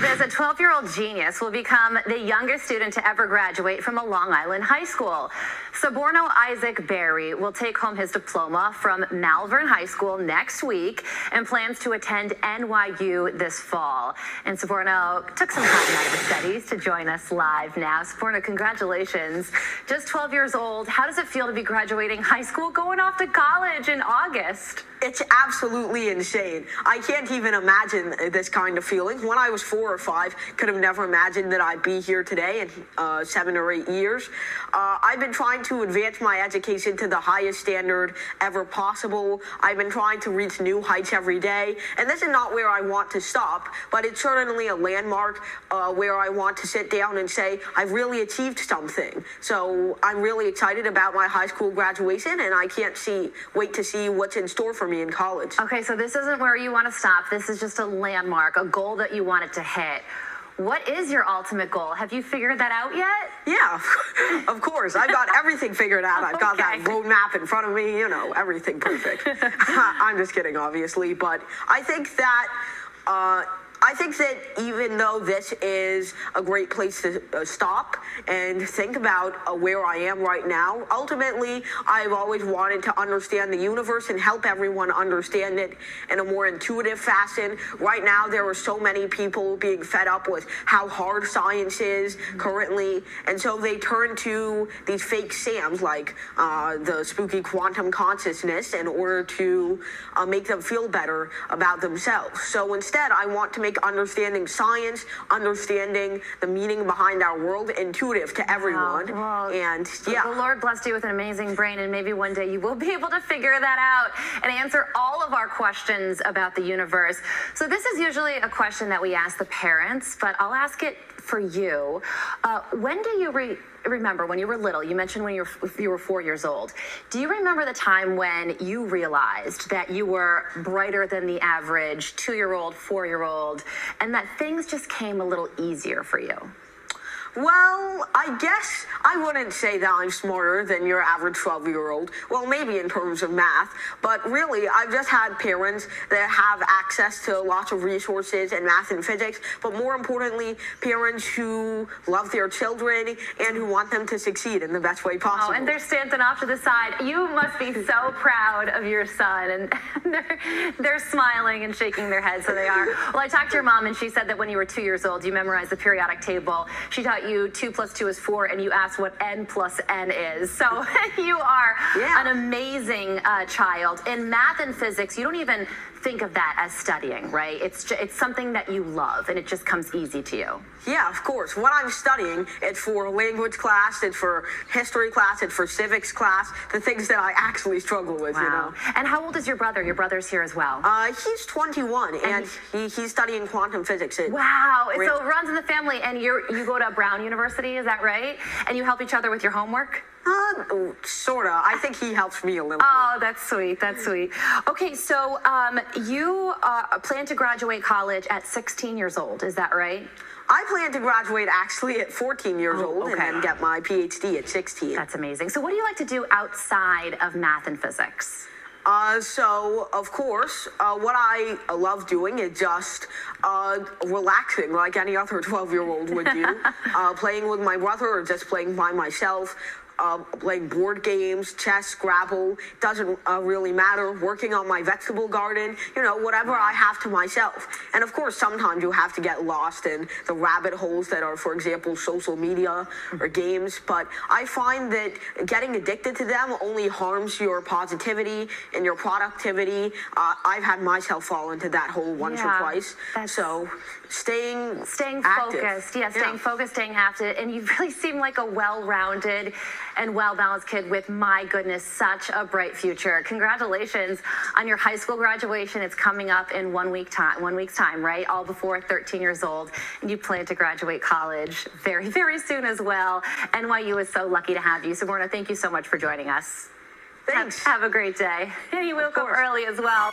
this, a 12-year-old genius will become the youngest student to ever graduate from a Long Island high school. Suborno Isaac Berry will take home his diploma from Malvern High School next week and plans to attend NYU this fall. And Suborno took some time out of his studies to join us live now. Suborno, congratulations. Just 12 years old. How does it feel to be graduating high school, going off to college in August? It's absolutely insane. I can't even imagine this kind of feeling. When I was 4 or 5, could have never imagined that I'd be here today in 7 or 8 years. I've been trying to advance my education to the highest standard ever possible. I've been trying to reach new heights every day, and this is not where I want to stop, but it's certainly a landmark where I want to sit down and say, I've really achieved something. So I'm really excited about my high school graduation, and I can't wait to see what's in store for me in college. Okay, so this isn't where you want to stop. This is just a landmark, a goal that you wanted to hit. What is your ultimate goal? Have you figured that out yet? Yeah, of course. I've got everything figured out. I've got that roadmap in front of me, everything perfect. I'm just kidding, obviously, but I think that even though this is a great place to stop and think about where I am right now, ultimately, I've always wanted to understand the universe and help everyone understand it in a more intuitive fashion. Right now, there are so many people being fed up with how hard science is currently, and so they turn to these fake SAMs like the spooky quantum consciousness in order to make them feel better about themselves. So instead, I want to make understanding science, understanding the meaning behind our world intuitive to everyone. Wow. Well, and yeah. The Lord blessed you with an amazing brain, and maybe one day you will be able to figure that out and answer all of our questions about the universe. So this is usually a question that we ask the parents, but I'll ask it for you. When do you remember when you were little? You mentioned when you were 4 years old. Do you remember the time when you realized that you were brighter than the average 2-year-old, 4-year-old, and that things just came a little easier for you? Well, I guess I wouldn't say that I'm smarter than your average 12-year-old. Well, maybe in terms of math, but really, I've just had parents that have access to lots of resources in math and physics, but more importantly, parents who love their children and who want them to succeed in the best way possible. Oh, and they're standing off to the side. You must be so proud of your son, and they're smiling and shaking their heads, so they are. Well, I talked to your mom, and she said that when you were 2 years old, you memorized the periodic table. She taught you 2 + 2 is 4, and you asked what n + n is. So you are an amazing child. In math and physics, you don't even think of that as studying, right? It's something that you love, and it just comes easy to you. Yeah, of course. When I'm studying, it's for language class, it's for history class, it's for civics class, the things that I actually struggle with, Wow. And how old is your brother? Your brother's here as well. He's 21, and he's studying quantum physics. Wow. So it runs in the family, and you go to Brown University, is that right? And you help each other with your homework? Sorta. I think he helps me a little bit. That's sweet. That's sweet. Okay, so you plan to graduate college at 16 years old, is that right? I plan to graduate actually at 14 years old and then get my PhD at 16. That's amazing. So what do you like to do outside of math and physics? So, of course, what I love doing is just relaxing like any other 12-year-old would do. Playing with my brother or just playing by myself. Playing board games, chess, Scrabble, doesn't really matter. Working on my vegetable garden, whatever I have to myself. And of course, sometimes you have to get lost in the rabbit holes that are, for example, social media or games. But I find that getting addicted to them only harms your positivity and your productivity. I've had myself fall into that hole once or twice. So staying active. Focused. Yeah, staying focused, staying active. And you really seem like a well-rounded and well-balanced kid with, my goodness, such a bright future. Congratulations on your high school graduation. It's coming up in 1 week's time, right? All before 13 years old. And you plan to graduate college very, very soon as well. NYU is so lucky to have you. Suborno, thank you so much for joining us. Thanks. Have a great day. And you woke up early as well.